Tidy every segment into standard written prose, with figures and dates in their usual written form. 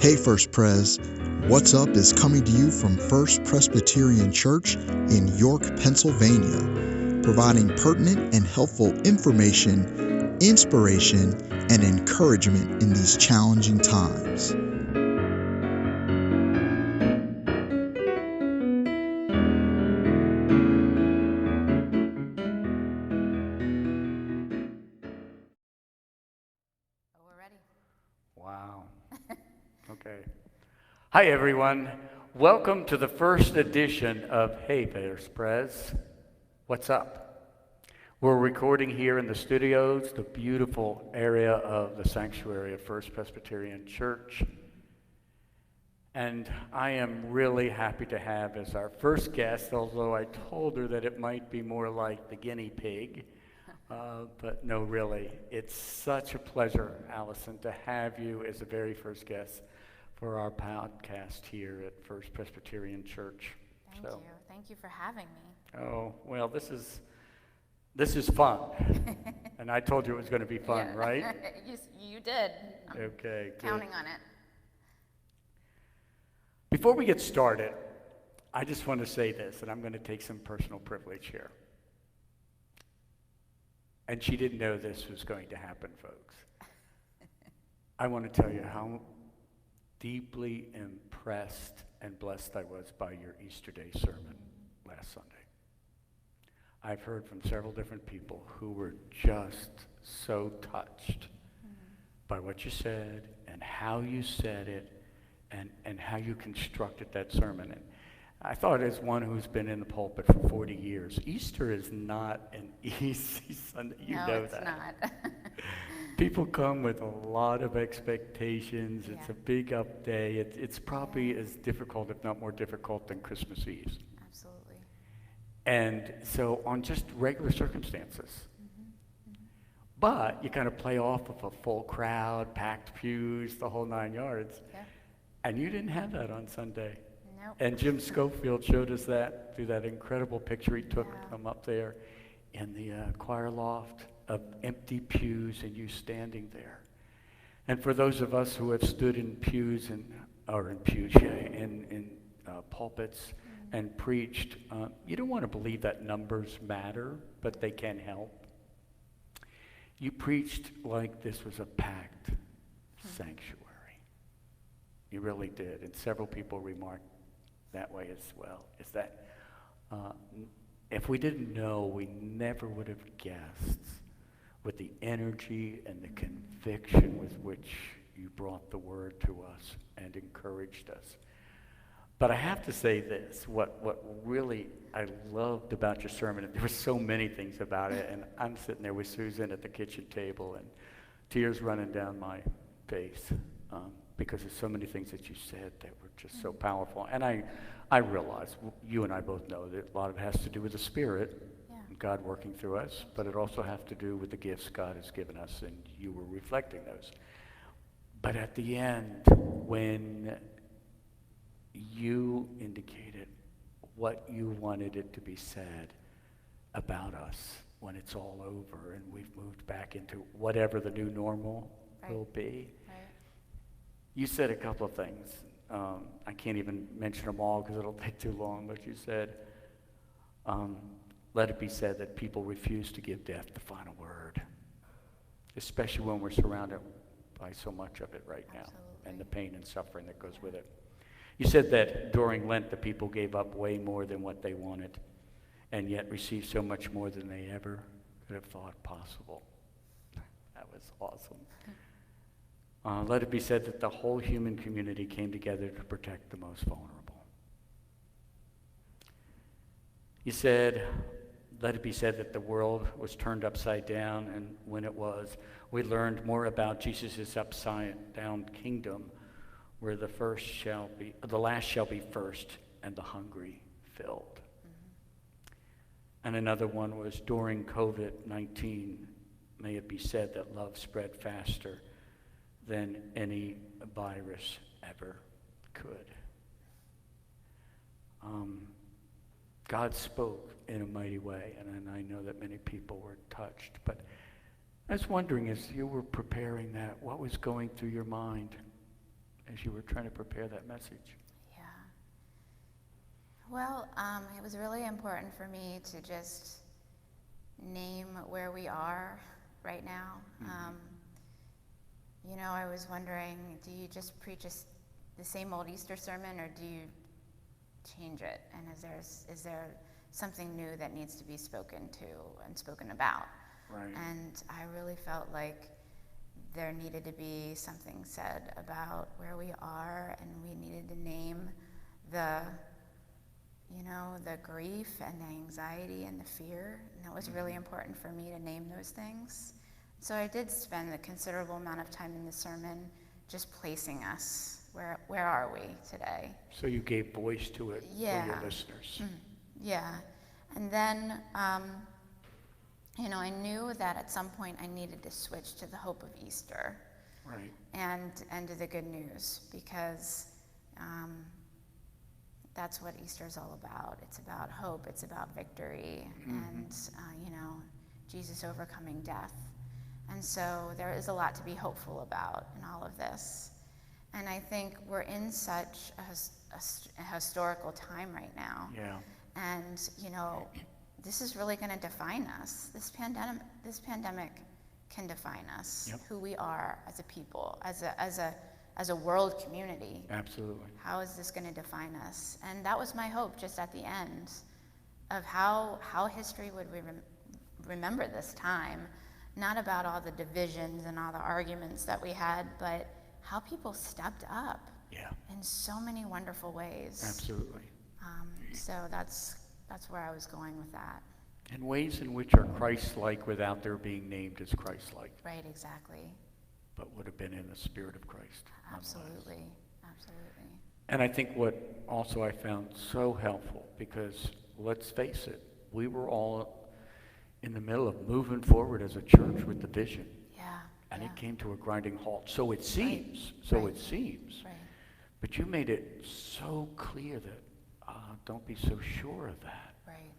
Hey First Pres, What's Up is coming to you from First Presbyterian Church in York, Pennsylvania, providing pertinent and helpful information, inspiration, and encouragement in these challenging times. We're ready. Wow. Okay. Hi, everyone. Welcome to the first edition of Hey First Pres, What's Up? We're recording here in the studios, the beautiful area of the sanctuary of First Presbyterian Church. And I am really happy to have as our first guest, although I told her that it might be more like the guinea pig. But no, really, it's such a pleasure, Allison, to have you as the very first guest for our podcast here at First Presbyterian Church. Thank you. Thank you for having me. Oh, well, this is fun. And I told you it was going to be fun, Yeah. right? You did. Okay, good. Counting on it. Before we get started, I just want to say this, and I'm going to take some personal privilege here. And she didn't know this was going to happen, folks. I want to tell you how deeply impressed and blessed I was by your Easter Day sermon last Sunday. I've heard from several different people who were just so touched by what you said and how you said it and how you constructed that sermon. And I thought, as one who's been in the pulpit for 40 years, Easter is not an easy Sunday. You know that. No, it's not. People come with a lot of expectations. It's Yeah. a big up day. It's probably as difficult, if not more difficult, than Christmas Eve. Absolutely. And so on just regular circumstances. But you kind of play off of a full crowd, packed pews, the whole 9 yards. Yeah. And you didn't have that on Sunday. Nope. And Jim Schofield showed us that through that incredible picture he took Yeah. from up there in the choir loft of empty pews and you standing there. And for those of us who have stood in pews in pulpits and preached, you don't want to believe that numbers matter, but they can help. You preached like this was a packed sanctuary. You really did, and several people remarked that way as well, is that if we didn't know, we never would have guessed with the energy and the conviction with which you brought the word to us and encouraged us. But I have to say this, what really I loved about your sermon, and there were so many things about it, and I'm sitting there with Susan at the kitchen table and tears running down my face. Because there's so many things that you said that were just so powerful. And I realize, you and I both know that a lot of it has to do with the Spirit, and God working through us, but it also has to do with the gifts God has given us, and you were reflecting those. But at the end, when you indicated what you wanted it to be said about us when it's all over and we've moved back into whatever the new normal will be, you said a couple of things. I can't even mention them all because it'll take too long, but you said, let it be said that people refuse to give death the final word, especially when we're surrounded by so much of it right now. Absolutely. And the pain and suffering that goes with it. You said that during Lent, the people gave up way more than what they wanted and yet received so much more than they ever could have thought possible. That was awesome. Let it be said that the whole human community came together to protect the most vulnerable. You said, let it be said that the world was turned upside down, and when it was, we learned more about Jesus' upside down kingdom, where the last shall be first, and the hungry filled. And another one was, during COVID-19, may it be said that love spread faster than any virus ever could. God spoke in a mighty way, and I know that many people were touched. But I was wondering, as you were preparing that, what was going through your mind as you were trying to prepare that message? Yeah. Well, it was really important for me to just name where we are right now. I was wondering, do you just preach the same old Easter sermon, or do you change it? And is there something new that needs to be spoken to and spoken about? Right. And I really felt like there needed to be something said about where we are, and we needed to name the grief and the anxiety and the fear. And that was really important for me to name those things. So I did spend a considerable amount of time in the sermon just placing us. Where are we today? So you gave voice to it for your listeners. Yeah. And then, I knew that at some point I needed to switch to the hope of Easter. Right. And to the good news, because that's what Easter is all about. It's about hope. It's about victory, and Jesus overcoming death. And so there is a lot to be hopeful about in all of this. And I think we're in such a historical time right now. Yeah. And this is really going to define us. This pandemic can define us. Yep. Who we are as a people, as a world community. Absolutely. How is this going to define us? And that was my hope, just at the end, of how history would remember this time, not about all the divisions and all the arguments that we had, but how people stepped up. Yeah. In so many wonderful ways. Absolutely. So that's where I was going with that. And ways in which are Christ-like without their being named as Christ-like. Right, exactly. But would have been in the Spirit of Christ. Absolutely. Absolutely. And I think what also I found so helpful, because let's face it, we were all in the middle of moving forward as a church with the vision. Yeah. And it came to a grinding halt. So it seems. It seems. Right. But you made it so clear that don't be so sure of that. Right.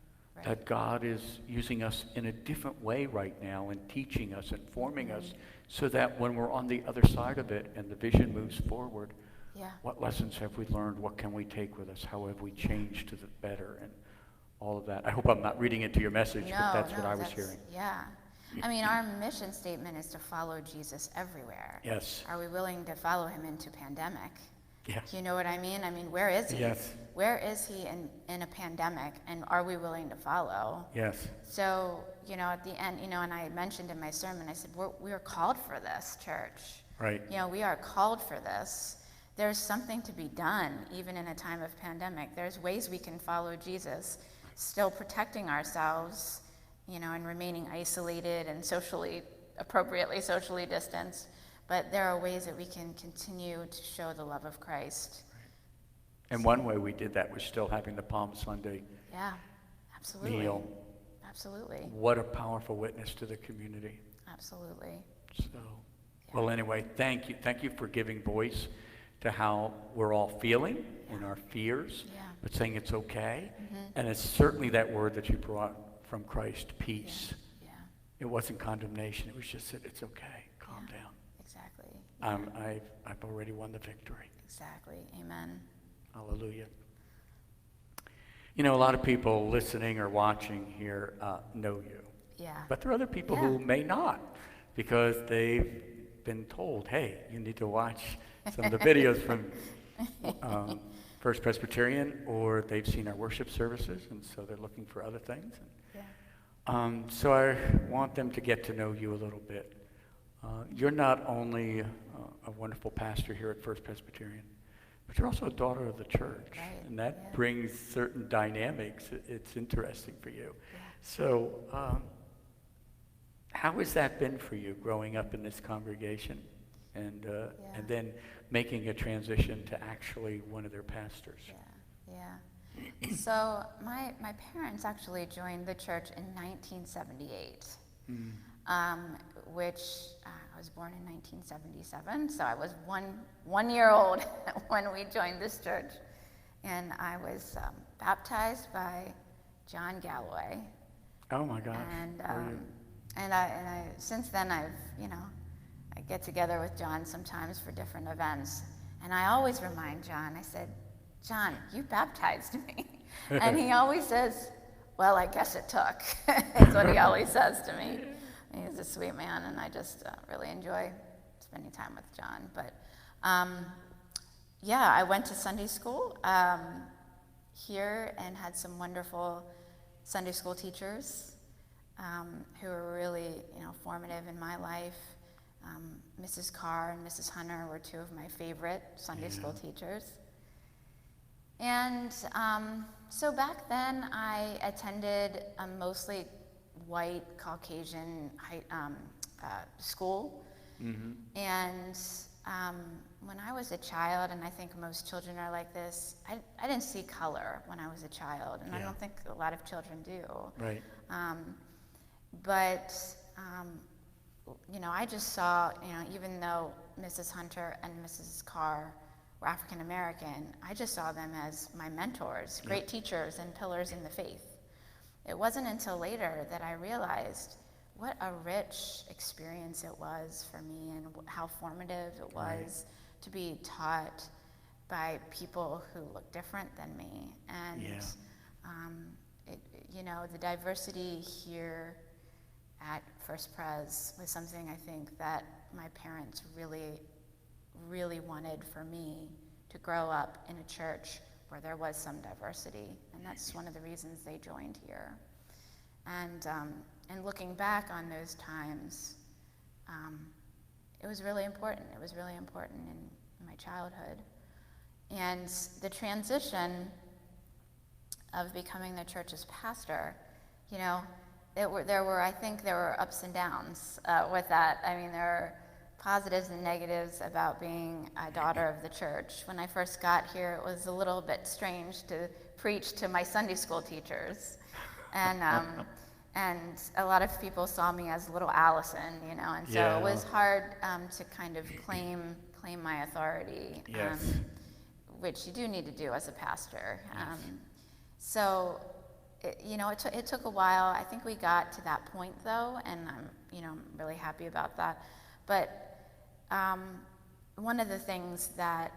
That God is using us in a different way right now and teaching us and forming us, so that when we're on the other side of it and the vision moves forward, what lessons have we learned? What can we take with us? How have we changed to the better? And all of that. I hope I'm not reading into your message, but that's what I was hearing. Yeah. I mean, our mission statement is to follow Jesus everywhere. Yes. Are we willing to follow him into pandemic? Yes. Do you know what I mean? I mean, where is he? Yes. Where is he in a pandemic, and are we willing to follow? Yes. So, at the end, and I mentioned in my sermon, I said, we are called for this, church. Right. We are called for this. There's something to be done, even in a time of pandemic. There's ways we can follow Jesus, still protecting ourselves, and remaining isolated and appropriately socially distanced. But there are ways that we can continue to show the love of Christ. And one way we did that was still having the Palm Sunday meal. Absolutely. What a powerful witness to the community. Absolutely. So, well, anyway, thank you. Thank you for giving voice to how we're all feeling in our fears, but saying it's okay. And it's certainly that word that you brought from Christ, peace. Yeah. It wasn't condemnation. It was just that it's okay. Calm down. Exactly. I've already won the victory. Exactly. Amen. Hallelujah. A lot of people listening or watching here know you. Yeah. But there are other people who may not, because they've been told, hey, you need to watch some of the videos from First Presbyterian, or they've seen our worship services, and so they're looking for other things. So I want them to get to know you a little bit. You're not only a wonderful pastor here at First Presbyterian, but you're also a daughter of the church. Right. And that brings certain dynamics. It's interesting for you. Yeah. So how has that been for you, growing up in this congregation and then making a transition to actually one of their pastors? Yeah. So my parents actually joined the church in 1978, which I was born in 1977, so I was one year old when we joined this church, and I was baptized by John Galloway. Oh my gosh! And I since then I get together with John sometimes for different events, And I always remind John, I said, John, you baptized me. And he always says, well, I guess it took. That's what he always says to me. He's a sweet man, and I just really enjoy spending time with John. But yeah, I went to Sunday school here and had some wonderful Sunday school teachers who were really, formative in my life. Mrs. Carr and Mrs. Hunter were two of my favorite Sunday school teachers. And so back then, I attended a mostly white Caucasian school. Mm-hmm. And when I was a child, and I think most children are like this, I didn't see color when I was a child, and I don't think a lot of children do. Right. But I just saw, even though Mrs. Hunter and Mrs. Carr were African American, I just saw them as my mentors, great teachers and pillars in the faith. It wasn't until later that I realized what a rich experience it was for me, and how formative it was to be taught by people who look different than me. And the diversity here at First Pres was something I think that my parents really, really wanted for me to grow up in a church where there was some diversity, and that's one of the reasons they joined here. And looking back on those times, it was really important. It was really important in my childhood. And the transition of becoming the church's pastor, there were ups and downs with that. I mean, there are positives and negatives about being a daughter of the church. When I first got here, it was a little bit strange to preach to my Sunday school teachers. And a lot of people saw me as little Allison, and so it was hard to kind of claim my authority, which you do need to do as a pastor. So, it took a while. I think we got to that point, though, and I'm really happy about that. But one of the things that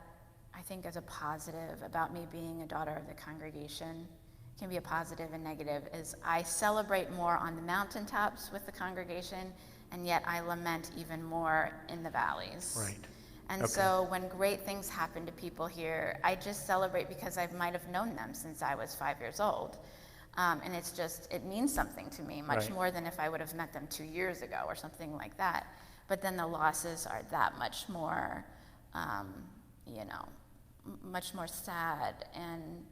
I think is a positive about me being a daughter of the congregation, can be a positive and negative, is I celebrate more on the mountaintops with the congregation, and yet I lament even more in the valleys. Right. And so when great things happen to people here, I just celebrate because I might have known them since I was 5 years old. And it means something to me, much more than if I would have met them 2 years ago or something like that. But then the losses are that much more, much more sad. And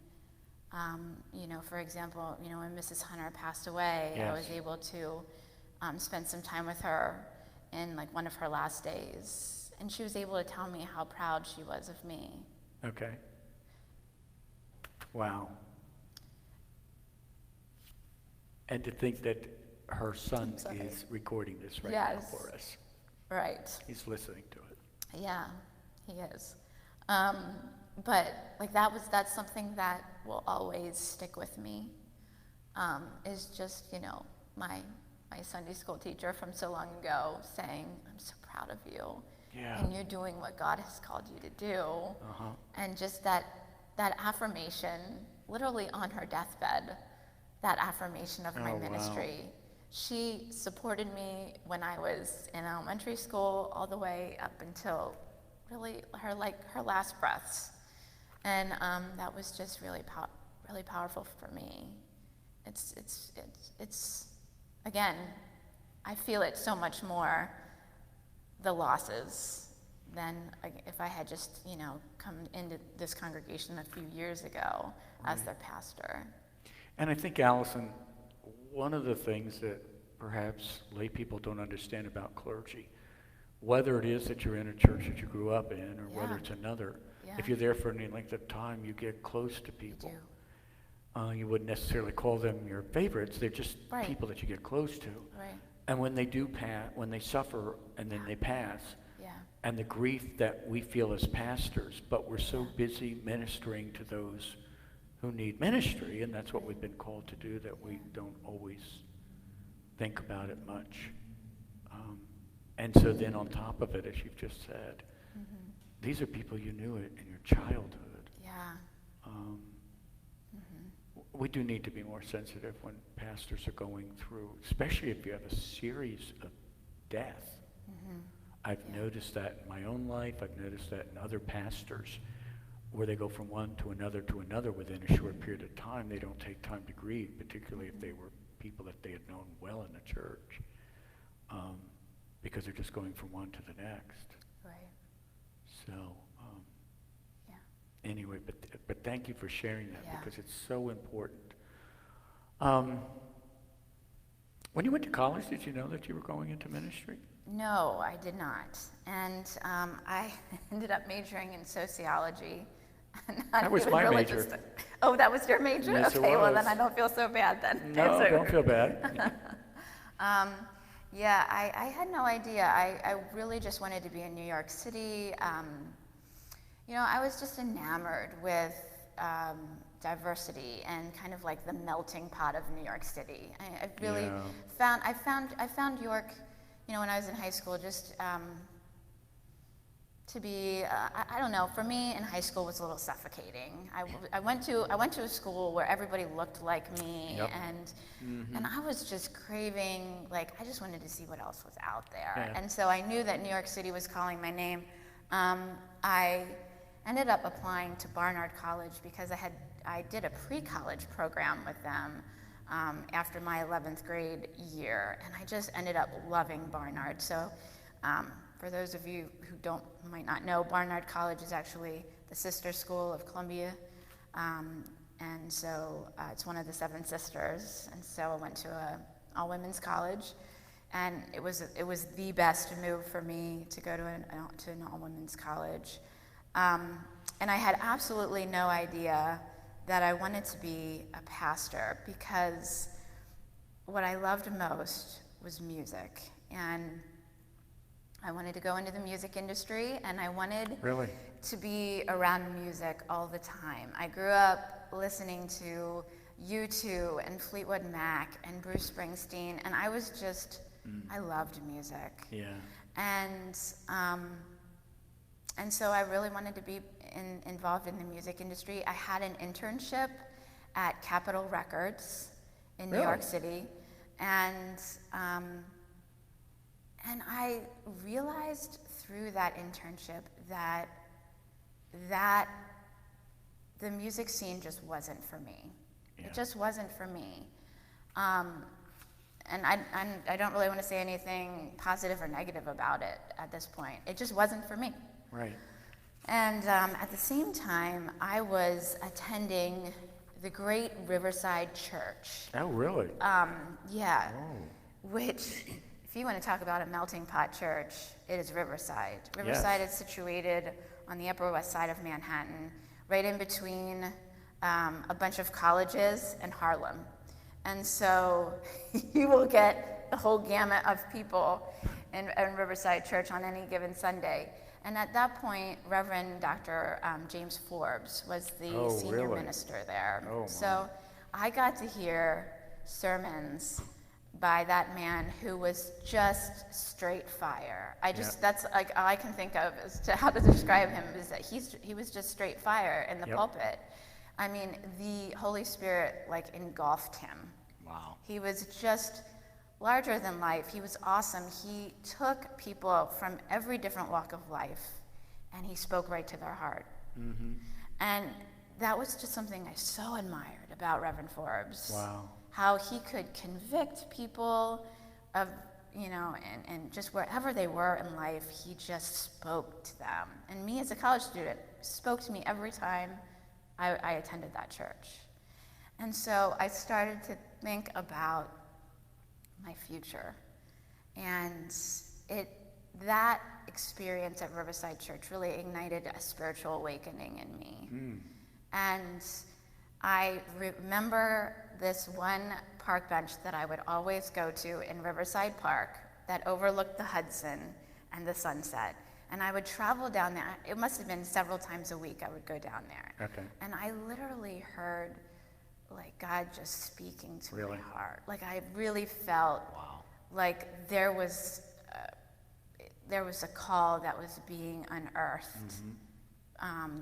for example, when Mrs. Hunter passed away, I was able to spend some time with her in one of her last days. And she was able to tell me how proud she was of me. Okay. Wow. And to think that her son is recording this right now for us. Right. He's listening to it. Yeah, he is. But that's something that will always stick with me. Is just my Sunday school teacher from so long ago saying, "I'm so proud of you, and you're doing what God has called you to do." And just that affirmation, literally on her deathbed, that affirmation of my ministry. Wow. She supported me when I was in elementary school, all the way up until really her last breaths. And that was just really powerful for me. It's again, I feel it so much more, the losses, than if I had just come into this congregation a few years ago as their pastor. And I think, Allison, one of the things that perhaps lay people don't understand about clergy, whether it is that you're in a church that you grew up in, or whether it's another, if you're there for any length of time, you get close to people. You wouldn't necessarily call them your favorites. They're just people that you get close to. Right. And when they do pass, when they suffer and then they pass, and the grief that we feel as pastors, but we're so busy ministering to those who need ministry, and that's what we've been called to do, that we don't always think about it much. And so then on top of it, as you've just said, these are people you knew in your childhood. Yeah. We do need to be more sensitive when pastors are going through, especially if you have a series of death. I've noticed that in my own life. I've noticed that in other pastors, where they go from one to another within a short period of time. They don't take time to grieve, particularly if they were people that they had known well in the church, because they're just going from one to the next. Right. So, Yeah. anyway, but thank you for sharing that, Yeah. because it's so important. When you went to college, did you know that you were going into ministry? No, I did not. And I ended up majoring in sociology. That was my major. Oh, that was your major? Yes, it okay, well was. then I don't feel so bad then. No, don't feel bad. Yeah, I had no idea. I really just wanted to be in New York City. I was just enamored with diversity and kind of like the melting pot of New York City. I really found York, when I was in high school, just to be, I don't know, for me in high school was a little suffocating. I went to a school where everybody looked like me, and I was just craving, I just wanted to see what else was out there. Yeah. And so I knew that New York City was calling my name. I ended up applying to Barnard College because I did a pre-college program with them after my 11th grade year, and I just ended up loving Barnard. So for those of you who might not know, Barnard College is actually the sister school of Columbia, and so it's one of the 7 sisters. And so I went to an all-women's college, and it was the best move for me to go to an all-women's college. And I had absolutely no idea that I wanted to be a pastor, because what I loved most was music. And I wanted to go into the music industry, and I wanted to be around music all the time. I grew up listening to U2 and Fleetwood Mac and Bruce Springsteen, and I was just, I loved music. Yeah. And so I really wanted to be involved in the music industry. I had an internship at Capitol Records in New York City, and I realized through that internship that the music scene just wasn't for me. Yeah. It just wasn't for me. And I don't really want to say anything positive or negative about it at this point. It just wasn't for me. Right. And at the same time, I was attending the great Riverside Church. Oh, really? Yeah. Oh. Which, if you want to talk about a melting pot church, it is Riverside. Riverside is situated on the Upper West Side of Manhattan, right in between a bunch of colleges and Harlem. And so you will get the whole gamut of people in Riverside Church on any given Sunday. And at that point, Reverend Dr. James Forbes was the senior minister there. Oh, so I got to hear sermons by that man who was just straight fire. That's like all I can think of as to how to describe him, is that he was just straight fire in the pulpit. I mean, the Holy Spirit engulfed him. Wow. He was just larger than life. He was awesome. He took people from every different walk of life, and he spoke right to their heart. Mm-hmm. And that was just something I so admired about Reverend Forbes. Wow. How he could convict people of, and just wherever they were in life, he just spoke to them. And me as a college student, spoke to me every time I attended that church. And so I started to think about my future. And that experience at Riverside Church really ignited a spiritual awakening in me. And I remember this one park bench that I would always go to in Riverside Park that overlooked the Hudson and the sunset. And I would travel down there. It must have been several times a week I would go down there. Okay. And I literally heard God just speaking to my heart. I really felt like there was there was a call that was being unearthed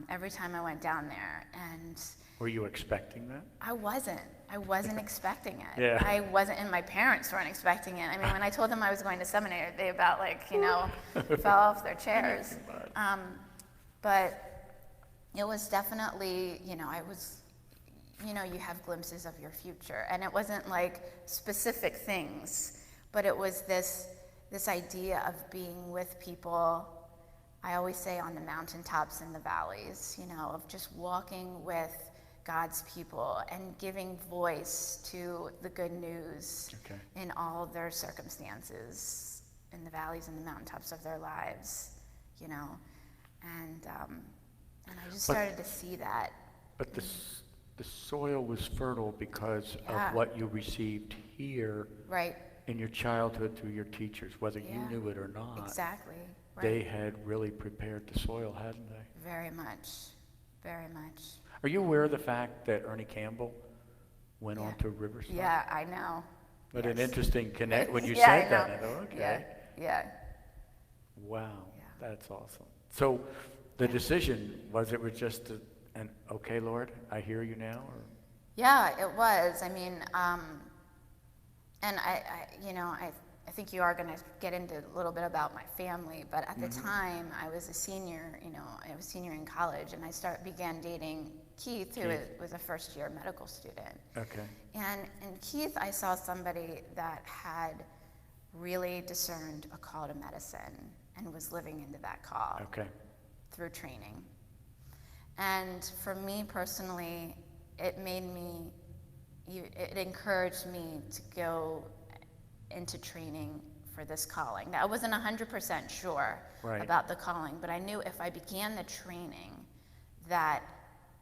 every time I went down there. And were you expecting that? I wasn't expecting it. Yeah. I wasn't, and my parents weren't expecting it. I mean, when I told them I was going to seminary, they about fell off their chairs. But it was definitely, you have glimpses of your future. And it wasn't like specific things, but it was this idea of being with people. I always say on the mountaintops and the valleys, of just walking with God's people and giving voice to the good news in all of their circumstances, in the valleys and the mountaintops of their lives, and I just started to see that. But the soil was fertile because of what you received here in your childhood through your teachers, whether you knew it or not. Exactly. Right. They had really prepared the soil, hadn't they? Very much. Very much. Are you aware of the fact that Ernie Campbell went on to Riverside? Yeah, I know. What an interesting connect when you said that. I thought, okay. Yeah. Wow, that's awesome. So the decision was just an okay, Lord, I hear you now? Or? Yeah, it was. I mean, and I think you are going to get into a little bit about my family, but at the time I was a senior, I was senior in college, and I began dating Keith, who was a first-year medical student. Okay. And in Keith, I saw somebody that had really discerned a call to medicine and was living into that call through training. And for me personally, it encouraged me to go into training for this calling. Now, I wasn't 100% sure about the calling, but I knew if I began the training that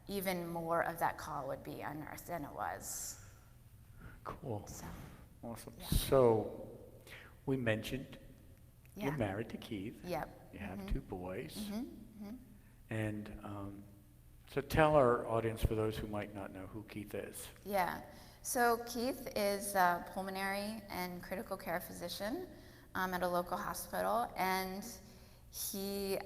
even more of that call would be unearthed than it was. Cool. So, awesome. Yeah. So we mentioned you're married to Keith. Yep. You have 2 boys. And so tell our audience, for those who might not know, who Keith is. Yeah. So Keith is a pulmonary and critical care physician at a local hospital, and he.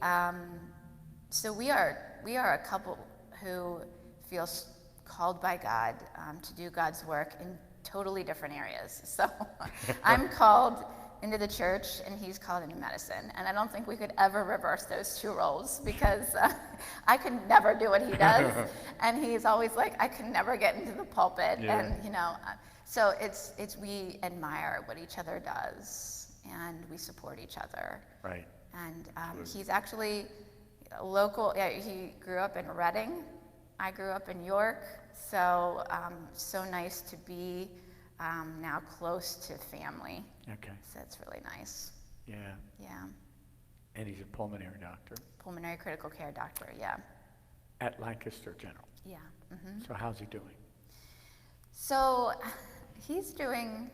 So we are a couple who feels called by God to do God's work in totally different areas. So I'm called into the church, and he's called into medicine. And I don't think we could ever reverse those 2 roles, because I could never do what he does. And he's always like, I can never get into the pulpit. Yeah. And, so it's we admire what each other does, and we support each other. Right. And he's actually local. Yeah, he grew up in Reading. I grew up in York. So, so nice to be now close to family. Okay. So it's really nice. Yeah. Yeah. And he's a pulmonary doctor. Pulmonary critical care doctor, yeah. At Lancaster General. Yeah. So how's he doing? So he's doing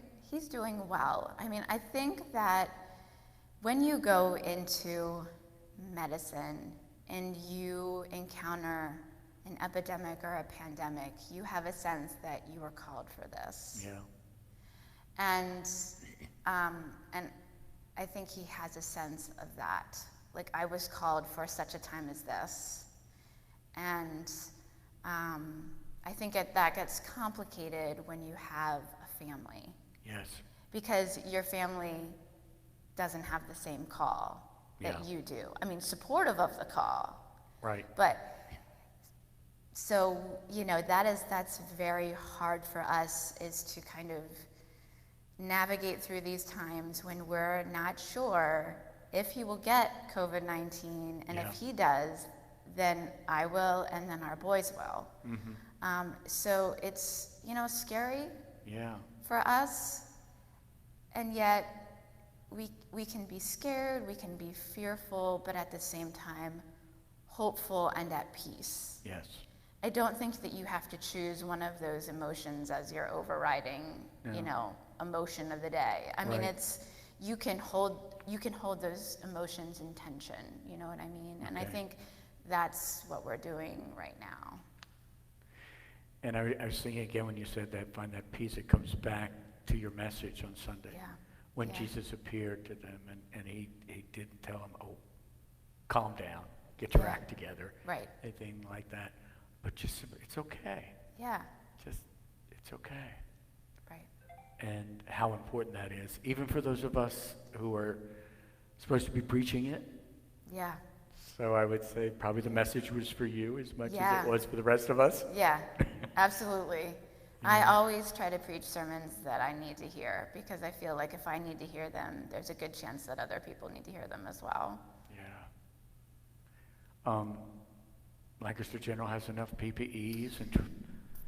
well. I mean, I think that when you go into medicine and you encounter an epidemic or a pandemic, you have a sense that you are called for this. Yeah. And I think he has a sense of that. Like, I was called for such a time as this. And I think that gets complicated when you have a family. Yes. Because your family doesn't have the same call that you do. I mean, supportive of the call. Right. But, so, that's very hard for us, is to kind of navigate through these times when we're not sure if he will get COVID-19, and if he does, then I will, and then our boys will. So it's, scary for us, and yet we can be scared, we can be fearful, but at the same time, hopeful and at peace. Yes. I don't think that you have to choose one of those emotions as your overriding, emotion of the day. I mean, it's, you can hold those emotions in tension, you know what I mean? And I think that's what we're doing right now. And I was thinking again when you said that, find that peace, it comes back to your message on Sunday. Yeah. when Jesus appeared to them, and he didn't tell them, oh, calm down, get your act together, right, anything like that. But just, it's okay. Yeah. Just, it's okay. Right. And how important that is, even for those of us who are supposed to be preaching it. Yeah. So I would say probably the message was for you as much Yeah. as it was for the rest of us. Yeah, absolutely. I always try to preach sermons that I need to hear, because I feel like if I need to hear them, there's a good chance that other people need to hear them as well. Yeah. Lancaster General has enough PPEs and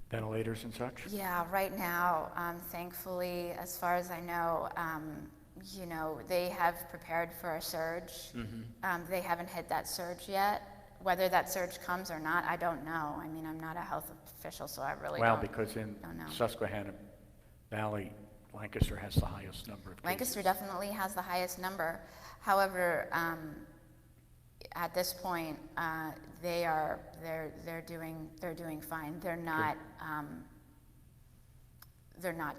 ventilators and such? Yeah, right now, thankfully, as far as I know, they have prepared for a surge. Mm-hmm. They haven't hit that surge yet. Whether that surge comes or not, I don't know. I mean, I'm not a health official, so I really don't know. Because in Susquehanna Valley, Lancaster has the highest number of cases. Lancaster definitely has the highest number. However, at this point, they're doing fine. They're not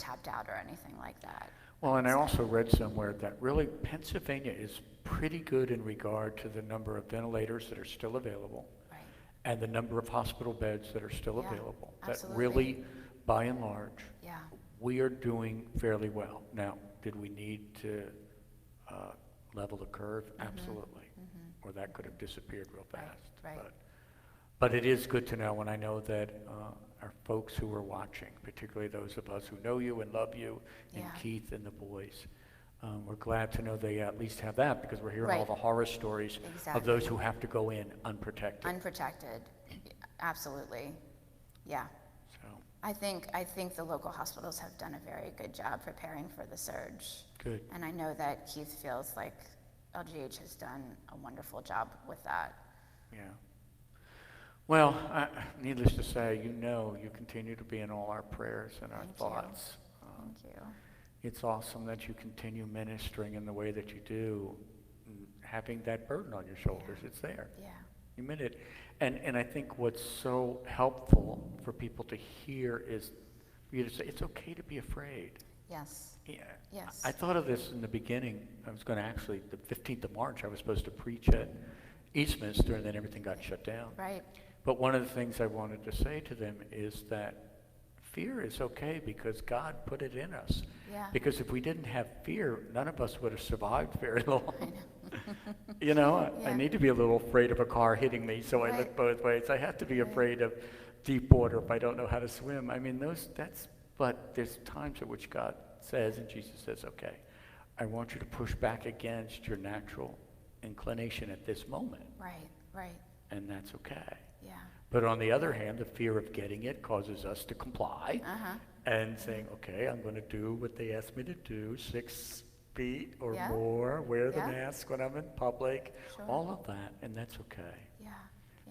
tapped out or anything like that. Well, and I also read somewhere that really Pennsylvania is pretty good in regard to the number of ventilators that are still available, right, and the number of hospital beds that are still available. Absolutely. That really, by and large, yeah, we are doing fairly well. Now, did we need to level the curve? Mm-hmm. Absolutely. Mm-hmm. Or that could have disappeared real fast. Right. But it is good to know, and I know that our folks who are watching, particularly those of us who know you and love you, and Keith and the boys, we're glad to know they at least have that, because we're hearing all the horror stories of those who have to go in unprotected. Unprotected, absolutely, yeah. So I think the local hospitals have done a very good job preparing for the surge. Good. And I know that Keith feels like LGH has done a wonderful job with that. Yeah. Well, needless to say, you continue to be in all our prayers and our thoughts. Thank you. It's awesome that you continue ministering in the way that you do, having that burden on your shoulders. It's there. Yeah. You meant it. And I think what's so helpful for people to hear is for you to say, it's okay to be afraid. Yes. Yeah. Yes. I thought of this in the beginning. I was going to actually, the 15th of March, I was supposed to preach at Eastminster, and then everything got shut down. Right. But one of the things I wanted to say to them is that fear is okay, because God put it in us. Yeah. Because if we didn't have fear, none of us would have survived very long. I know. I need to be a little afraid of a car hitting me, so I look both ways. I have to be afraid of deep water if I don't know how to swim. I mean, but there's times at which God says, and Jesus says, okay, I want you to push back against your natural inclination at this moment. Right. And that's okay. Yeah. But on the other hand, the fear of getting it causes us to comply and saying, okay, I'm going to do what they asked me to do, 6 feet or more, wear the mask when I'm in public, all of that, and that's okay. Yeah.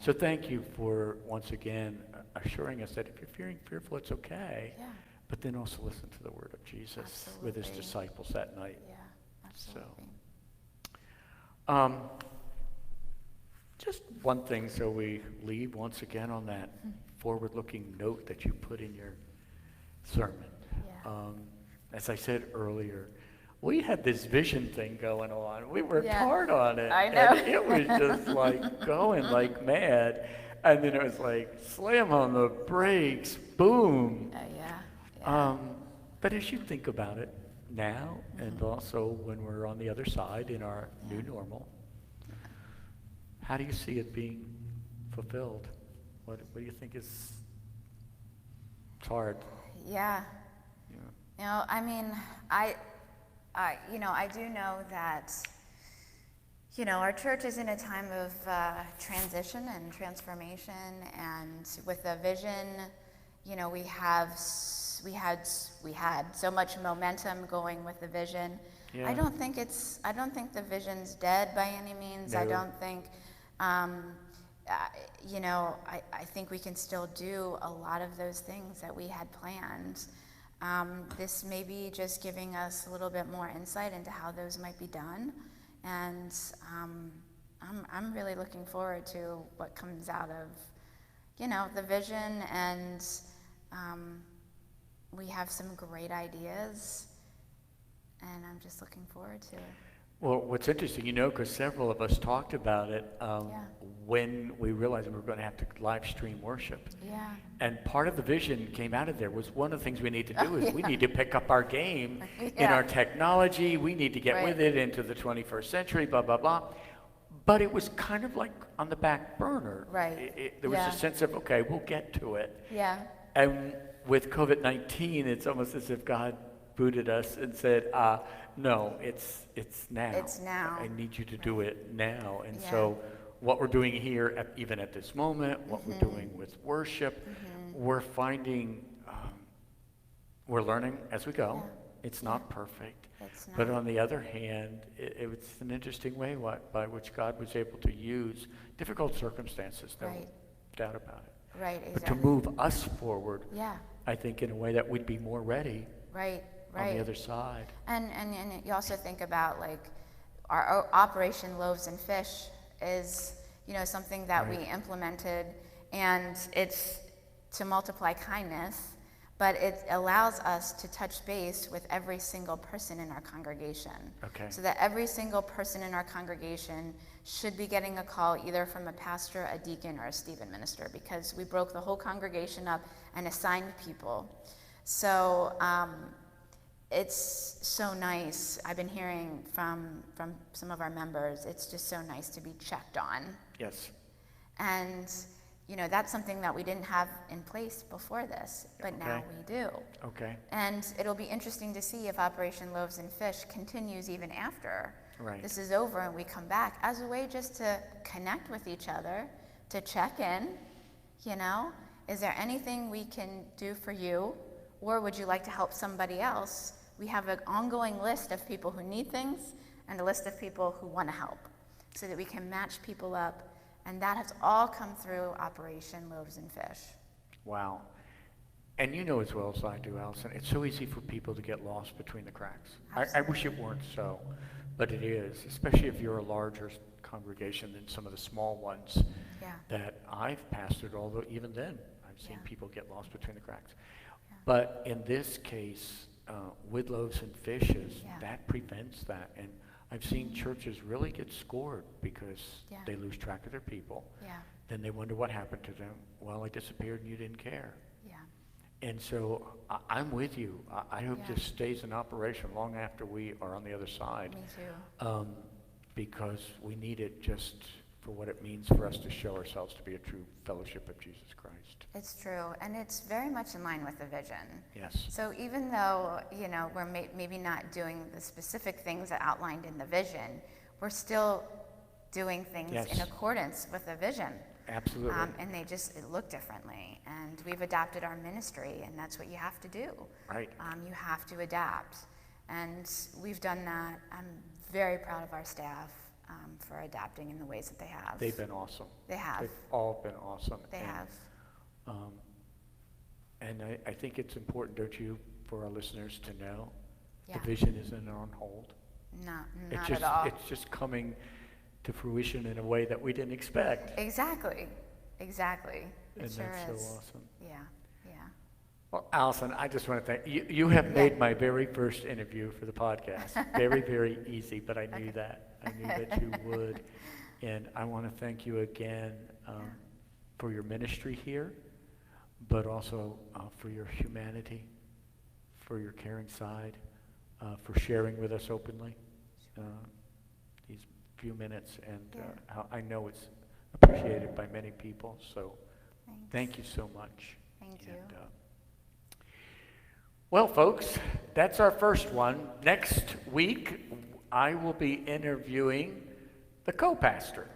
So thank you for, once again, assuring us that if you're feeling fearful, it's okay. Yeah. But then also listen to the word of Jesus with his disciples that night. Yeah, absolutely. So, just one thing so we leave once again on that forward-looking note that you put in your sermon. Yeah. As I said earlier, we had this vision thing going on. We worked hard on it. I know. And it was just like going like mad. And then it was like, slam on the brakes, boom. But as you think about it now, and also when we're on the other side in our new normal, how do you see it being fulfilled? What do you think is? It's hard. Yeah. I mean, I do know that, our church is in a time of transition and transformation, and with the vision, we had so much momentum going with the vision. Yeah. I don't think the vision's dead by any means. No. I don't think, I think we can still do a lot of those things that we had planned. This may be just giving us a little bit more insight into how those might be done, and I'm really looking forward to what comes out of, the vision, and we have some great ideas, and I'm just looking forward to it. Well, what's interesting, because several of us talked about it when we realized we were going to have to live stream worship. Yeah. And part of the vision came out of there was one of the things we need to do is we need to pick up our game in our technology. We need to get with it into the 21st century, blah, blah, blah. But it was kind of like on the back burner. Right. There was a sense of, okay, we'll get to it. Yeah. And with COVID-19, it's almost as if God booted us and said, no, it's now. It's now. I need you to do it now. And so what we're doing here, even at this moment, what we're doing with worship, we're finding, we're learning as we go. It's not perfect. It's not. But on the other hand, it's an interesting way by which God was able to use difficult circumstances, no doubt about it. Right, exactly. But to move us forward, Yeah. I think in a way that we'd be more ready Right. on the other side. And you also think about like our Operation Loaves and Fish is, something that we implemented, and it's to multiply kindness, but it allows us to touch base with every single person in our congregation. Okay. So that every single person in our congregation should be getting a call either from a pastor, a deacon, or a Stephen minister, because we broke the whole congregation up and assigned people. So it's so nice. I've been hearing from some of our members, it's just so nice to be checked on. Yes. And, that's something that we didn't have in place before this, but now we do. Okay. And it'll be interesting to see if Operation Loaves and Fish continues even after this is over and we come back, as a way just to connect with each other, to check in, is there anything we can do for you, or would you like to help somebody else? We have an ongoing list of people who need things and a list of people who want to help, so that we can match people up. And that has all come through Operation Loaves and Fish. Wow. And you know as well as I do, Allison, it's so easy for people to get lost between the cracks. I wish it weren't so, but it is, especially if you're a larger congregation than some of the small ones that I've pastored, although even then I've seen people get lost between the cracks. Yeah. But in this case, with Loaves and Fishes, that prevents that. And I've seen churches really get scored because they lose track of their people. Yeah. Then they wonder what happened to them. Well, I disappeared and you didn't care. Yeah. And so I'm with you. I hope this stays in operation long after we are on the other side. Me too. Because we need it just for what it means for us to show ourselves to be a true fellowship of Jesus Christ. It's true, and it's very much in line with the vision. Yes. So even though, we're maybe not doing the specific things that outlined in the vision, we're still doing things in accordance with the vision. Absolutely. And they just look differently. And we've adapted our ministry, and that's what you have to do. Right. You have to adapt. And we've done that. I'm very proud of our staff for adapting in the ways that they have. They've been awesome. They have. They've all been awesome. They have. And I think it's important, don't you, for our listeners to know Yeah. the vision isn't on hold. Not at all. It's just coming to fruition in a way that we didn't expect. Exactly. It And sure that's is. so awesome. Yeah. Well, Allison, I just want to thank you. You have made my very first interview for the podcast very, very easy, but I knew that. I knew that you would. And I want to thank you again for your ministry here, but also for your humanity, for your caring side, for sharing with us openly these few minutes. And I know it's appreciated by many people. So thank you so much. Thank you. Well, folks, that's our first one. Next week, I will be interviewing the co-pastor,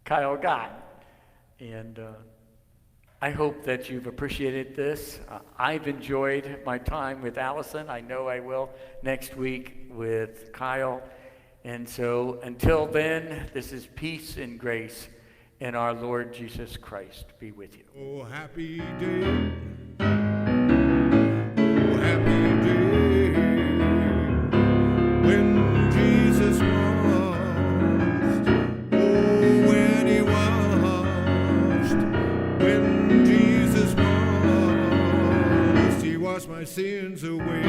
Kyle Gott. And I hope that you've appreciated this. I've enjoyed my time with Allison. I know I will next week with Kyle. And so until then, this is peace and grace in our Lord Jesus Christ be with you. Oh, happy day. Happy day when Jesus washed, oh, when he washed, when Jesus washed, he washed my sins away.